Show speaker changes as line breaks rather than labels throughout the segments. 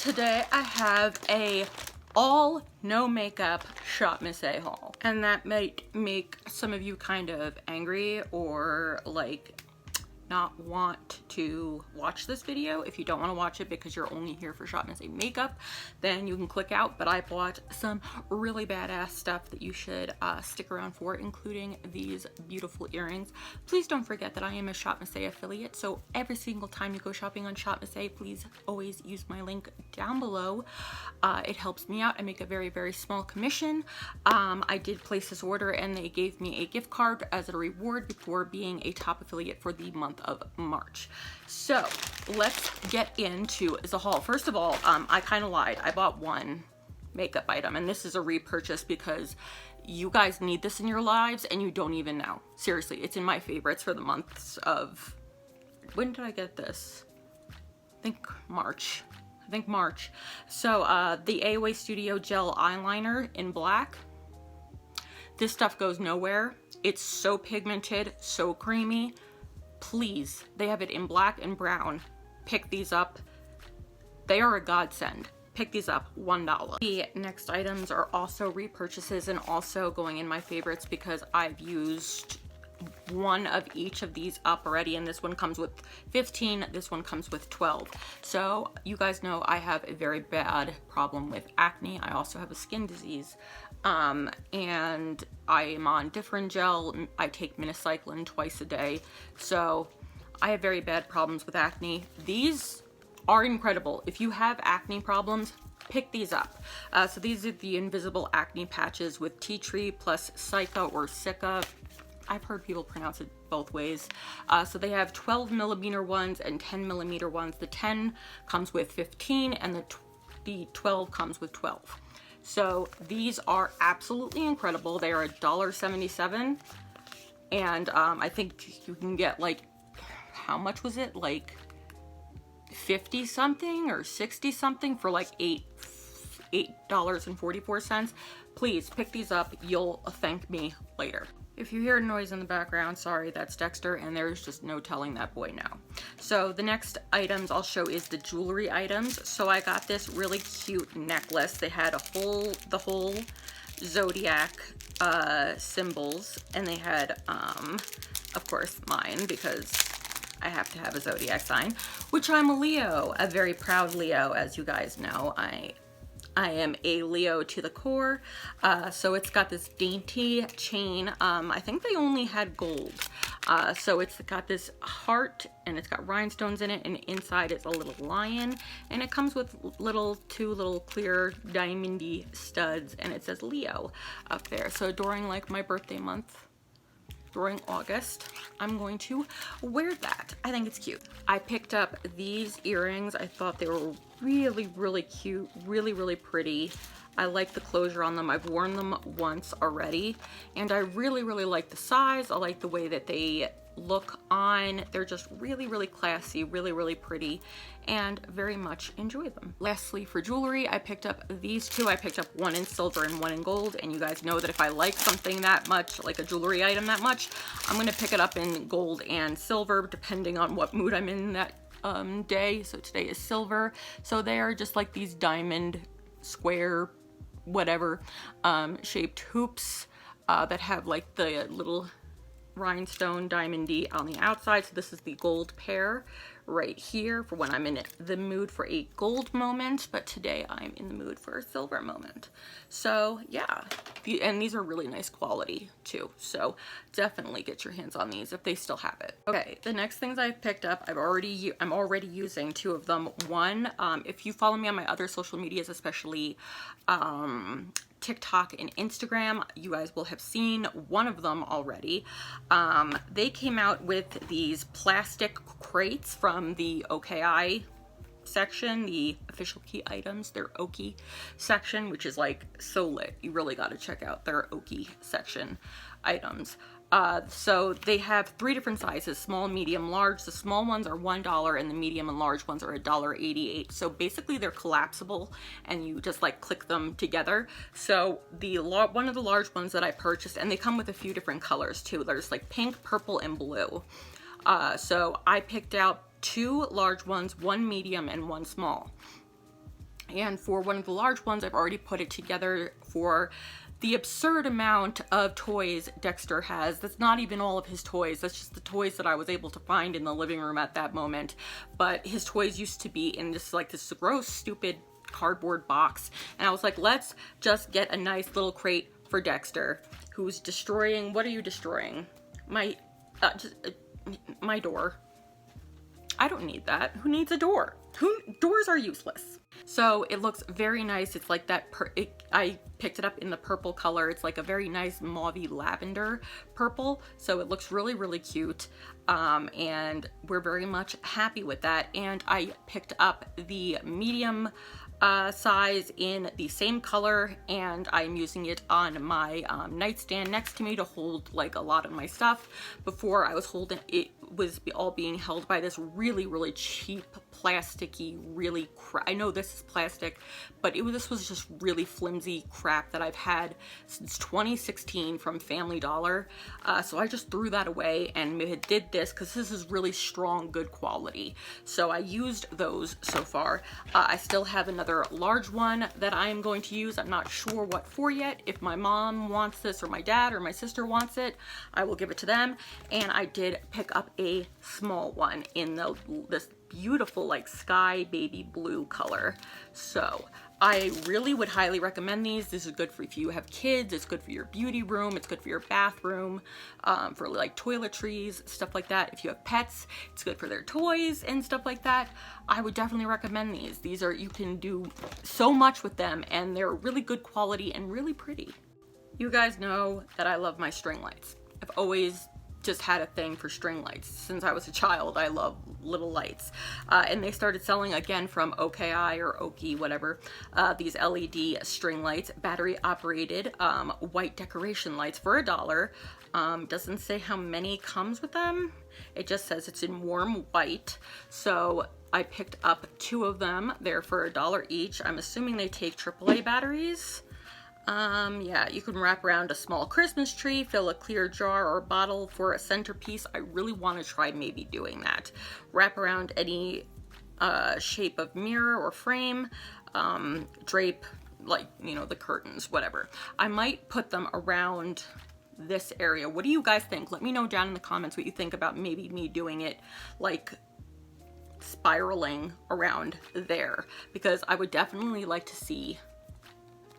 Today I have a all no makeup Shop Miss A haul, and that might make some of you kind of angry or like not want to watch this video. If you don't want to watch it because you're only here for Shop Miss A makeup, then you can click out. But I bought some really badass stuff that you should stick around for, including these beautiful earrings. Please don't forget that I am a Shop Miss A affiliate, so every single time you go shopping on Shop Miss A, please always use my link down below. It helps me out. I make a very, very small commission. I did place this order and they gave me a gift card as a reward for being a top affiliate for the month of March. So let's get into the haul. First of all, I kind of lied. I bought one makeup item, and this is a repurchase because you guys need this in your lives and you don't even know. Seriously, it's in my favorites for the months of, when did I get this? I think March. So the AOA Studio Gel Eyeliner in black. This stuff goes nowhere. It's so pigmented, so creamy. Please, they have it in black and brown. Pick these up. They are a godsend. Pick these up, $1. The next items are also repurchases and also going in my favorites because I've used one of each of these up already, and this one comes with 15, this one comes with 12. So you guys know I have a very bad problem with acne. I also have a skin disease, and I am on different gel. I take minocycline twice a day, so I have very bad problems with acne. These are incredible. If you have acne problems, pick these up. So these are the invisible acne patches with tea tree plus Cica or Cica. I've heard people pronounce it both ways. So they have 12 millimeter ones and 10 millimeter ones. The 10 comes with 15 and the 12 comes with 12. So these are absolutely incredible. They are $1.77, and I think you can get, like, how much was it? Like 50 something or 60 something for like $8.44. Please pick these up. You'll thank me later. If you hear a noise in the background, sorry, that's Dexter, and there's just no telling that boy now. So the next items I'll show is the jewelry items. So I got this really cute necklace. They had the whole zodiac symbols, and they had, of course, mine, because I have to have a zodiac sign, which I'm a Leo, a very proud Leo, as you guys know. I am a Leo to the core. So it's got this dainty chain. I think they only had gold. So it's got this heart and it's got rhinestones in it, and inside it's a little lion, and it comes with two little clear diamondy studs, and it says Leo up there. So during like my birthday month, during August, I'm going to wear that. I think it's cute. I picked up these earrings. I thought they were really, really cute, really, really pretty. I like the closure on them. I've worn them once already, and I really, really like the size. I like the way that they look on. They're just really, really classy, really, really pretty, and very much enjoy them. Lastly, for jewelry, I picked up these two. I picked up one in silver and one in gold, and you guys know that if I like something that much, like a jewelry item that much, I'm gonna pick it up in gold and silver depending on what mood I'm in that day. So today is silver. So they are just like these diamond square whatever shaped hoops that have like the little rhinestone diamondy on the outside. So this is the gold pair right here for when I'm in the mood for a gold moment, but today I'm in the mood for a silver moment. So yeah, and these are really nice quality too, so definitely get your hands on these if they still have it. Okay, the next things I've picked up, I'm already using two of them. One, if you follow me on my other social medias, especially TikTok and Instagram, you guys will have seen one of them already. They came out with these plastic crates from the OKI section, the official key items, their Oki section, which is like so lit. You really got to check out their Oki section items. So they have 3 different sizes: small, medium, large. The small ones are $1 and the medium and large ones are $1.88. So basically they're collapsible and you just like click them together. So one of the large ones that I purchased, and they come with a few different colors too. There's like pink, purple, and blue. So I picked out 2 large ones, 1 medium and 1 small. And for one of the large ones, I've already put it together for the absurd amount of toys Dexter has. That's not even all of his toys. That's just the toys that I was able to find in the living room at that moment. But his toys used to be in this gross, stupid cardboard box. And I was like, let's just get a nice little crate for Dexter, who's destroying, what are you destroying? My door. I don't need that. Who needs a door? Doors are useless. So it looks very nice. It's like that, I picked it up in the purple color. It's like a very nice mauvey lavender purple. So it looks really, really cute. And we're very much happy with that. And I picked up the medium size in the same color, and I'm using it on my nightstand next to me to hold like a lot of my stuff. Before I was holding it, was all being held by this really, really cheap plasticky, really I know this is plastic, but this was just really flimsy crap that I've had since 2016 from Family Dollar. So I just threw that away and did this because this is really strong, good quality. So I used those so far. I still have another large one that I am going to use. I'm not sure what for yet. If my mom wants this, or my dad or my sister wants it, I will give it to them. And I did pick up a small one in this beautiful like sky baby blue color. So I really would highly recommend these. This is good for if you have kids, it's good for your beauty room, it's good for your bathroom, for like toiletries, stuff like that. If you have pets, it's good for their toys and stuff like that. I would definitely recommend these. These are, you can do so much with them, and they're really good quality and really pretty. You guys know that I love my string lights. I've always just had a thing for string lights. Since I was a child, I love little lights. And they started selling again from OKI or Oki, whatever, these LED string lights, battery operated, white decoration lights for $1. Doesn't say how many comes with them. It just says it's in warm white. So I picked up 2 of them. They're for $1 each. I'm assuming they take AAA batteries. Yeah, you can wrap around a small Christmas tree, fill a clear jar or bottle for a centerpiece. I really want to try maybe doing that. Wrap around any shape of mirror or frame, drape, like, you know, the curtains, whatever. I might put them around this area. What do you guys think? Let me know down in the comments what you think about maybe me doing it like spiraling around there, because I would definitely like to see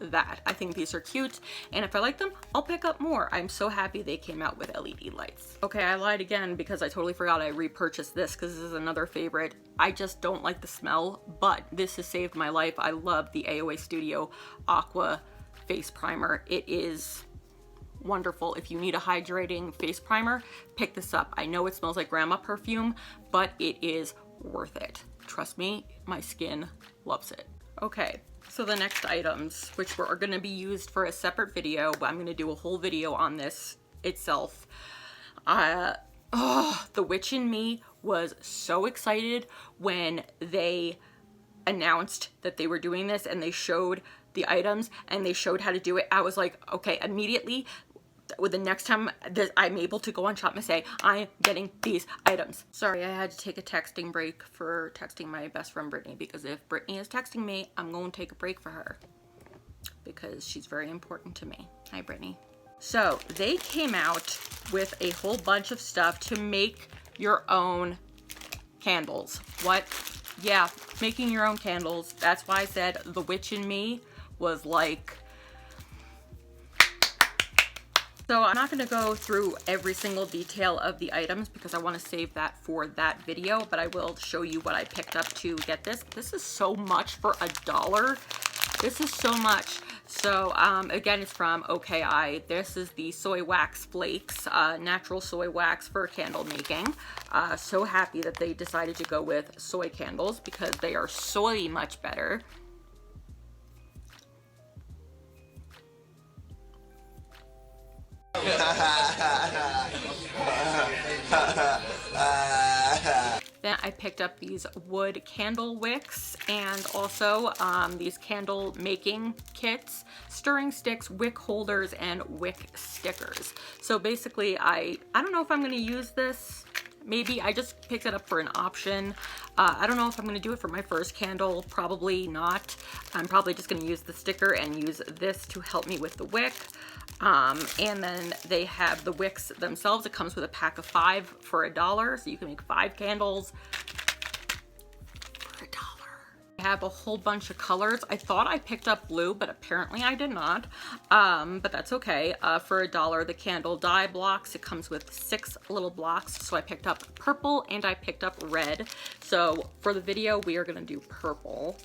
that. I think these are cute, and if I like them, I'll pick up more. I'm so happy they came out with LED lights. Okay, I lied again because I totally forgot I repurchased this, because this is another favorite. I just don't like the smell, but this has saved my life. I love the AOA Studio Aqua face primer. It is wonderful. If you need a hydrating face primer, pick this up. I know it smells like grandma perfume, but it is worth it. Trust me, my skin loves it. Okay, so the next items, which are going to be used for a separate video, but I'm going to do a whole video on this itself. The Witch in Me was so excited when they announced that they were doing this, and they showed the items and they showed how to do it. I was like, okay, immediately, with the next time I'm able to go on Shop and say, I'm getting these items. Sorry, I had to take a texting break for texting my best friend Brittany, because if Brittany is texting me, I'm going to take a break for her because she's very important to me. Hi, Brittany. So they came out with a whole bunch of stuff to make your own candles. What? Yeah, making your own candles. That's why I said The Witch in Me was like... So I'm not going to go through every single detail of the items because I want to save that for that video, but I will show you what I picked up to get this. This is so much for $1. This is so much. So again, it's from OKI. This is the soy wax flakes, natural soy wax for candle making. So happy that they decided to go with soy candles because they are so much better. Then I picked up these wood candle wicks, and also these candle making kits, stirring sticks, wick holders, and wick stickers. So basically I don't know if I'm going to use this maybe. I just picked it up for an option. I don't know if I'm going to do it for my first candle. Probably not. I'm probably just going to use the sticker and use this to help me with the wick. And then they have the wicks themselves. It comes with a pack of 5 for $1, so you can make 5 candles for $1. I have a whole bunch of colors. I thought I picked up blue, but apparently I did not. But that's okay. For $1, the candle die blocks, it comes with 6 little blocks. So I picked up purple and I picked up red. So for the video, we are gonna do purple.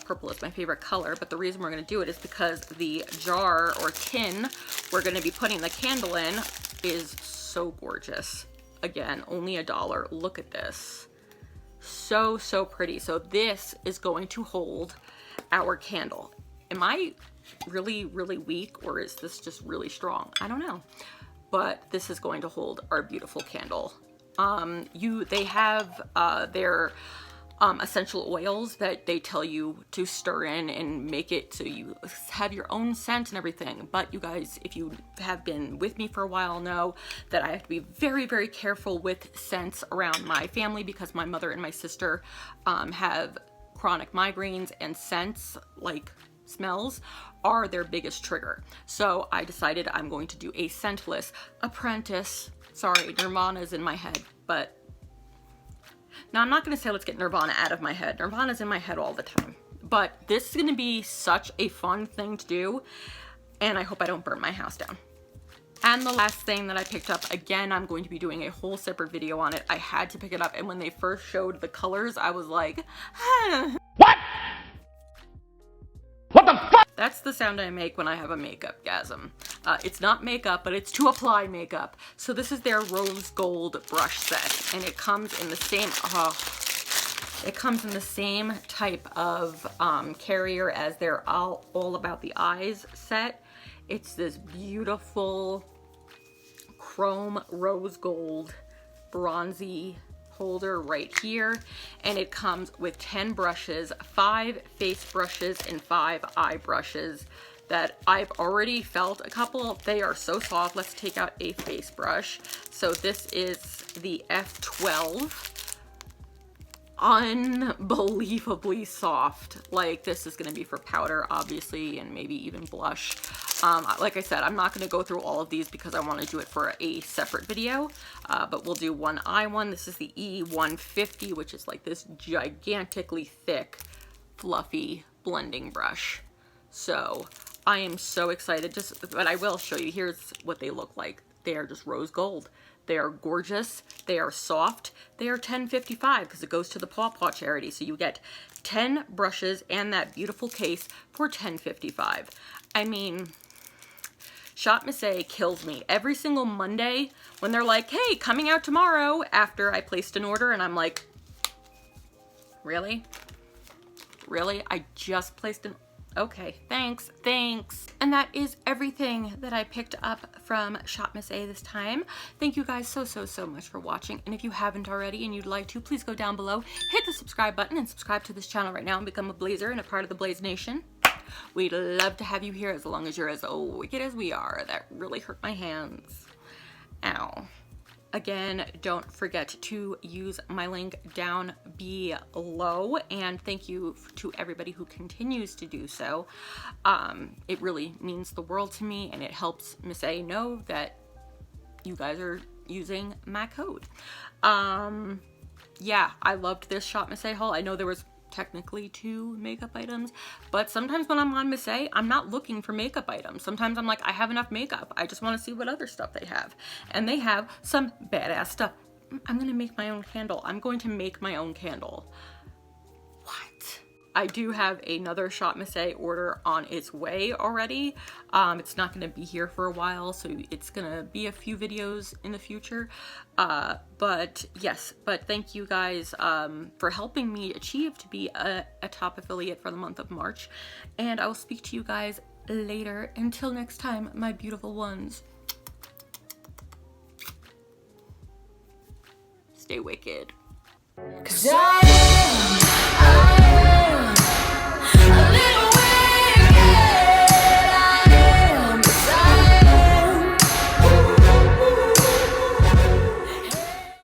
Purple is my favorite color, but the reason we're going to do it is because the jar or tin we're going to be putting the candle in is so gorgeous. Again, only $1. Look at this. So, so pretty. So this is going to hold our candle. Am I really, really weak, or is this just really strong? I don't know. But this is going to hold our beautiful candle. They have their essential oils that they tell you to stir in and make it so you have your own scent and everything. But you guys, if you have been with me for a while, know that I have to be very, very careful with scents around my family because my mother and my sister have chronic migraines, and scents, like smells, are their biggest trigger. So I decided I'm going to do a scentless apprentice. Sorry, Nirvana's in my head, but now, I'm not going to say let's get Nirvana out of my head. Nirvana's in my head all the time. But this is going to be such a fun thing to do, and I hope I don't burn my house down. And the last thing that I picked up, again, I'm going to be doing a whole separate video on it. I had to pick it up, and when they first showed the colors, I was like, what? What the fuck? That's the sound I make when I have a makeup-gasm. It's not makeup, but it's to apply makeup. So this is their rose gold brush set, and it comes in the same, type of carrier as their All About the Eyes set. It's this beautiful chrome rose gold bronzy holder right here, and it comes with 10 brushes, 5 face brushes and 5 eye brushes that I've already felt a couple. They are so soft. Let's take out a face brush. So this is the F12. Unbelievably soft. Like, this is going to be for powder, obviously, and maybe even blush. Like I said, I'm not going to go through all of these because I want to do it for a separate video, but we'll do one eye one. This is the E150, which is like this gigantically thick, fluffy blending brush. So I am so excited. But I will show you. Here's what they look like. They are just rose gold. They are gorgeous. They are soft. They are $10.55 because it goes to the Paw Paw charity. So you get 10 brushes and that beautiful case for $10.55. I mean, Shop Miss A kills me. Every single Monday when they're like, hey, coming out tomorrow, after I placed an order, and I'm like, really? Really? I just placed an okay, thanks. And that is everything that I picked up from Shop Miss A this time. Thank you guys so much for watching. And if you haven't already and you'd like to, please go down below, hit the subscribe button, and subscribe to this channel right now and become a Blaizer and a part of the Blaize Nation. We'd love to have you here as long as you're as wicked as we are. That really hurt my hands. Ow. Again, don't forget to use my link down below, and thank you to everybody who continues to do so. It really means the world to me, and it helps Miss A know that you guys are using my code. Yeah, I loved this Shop Miss A haul. I know there was technically 2 makeup items, but sometimes when I'm on Miss A, I'm not looking for makeup items. Sometimes I'm like, I have enough makeup. I just want to see what other stuff they have. And they have some badass stuff. I'm going to make my own candle. I'm going to make my own candle. What? I do have another Shop Miss A order on its way already. It's not going to be here for a while, so it's going to be a few videos in the future. But yes, but thank you guys for helping me achieve to be a top affiliate for the month of March. And I will speak to you guys later. Until next time, my beautiful ones. Stay wicked. 'Cause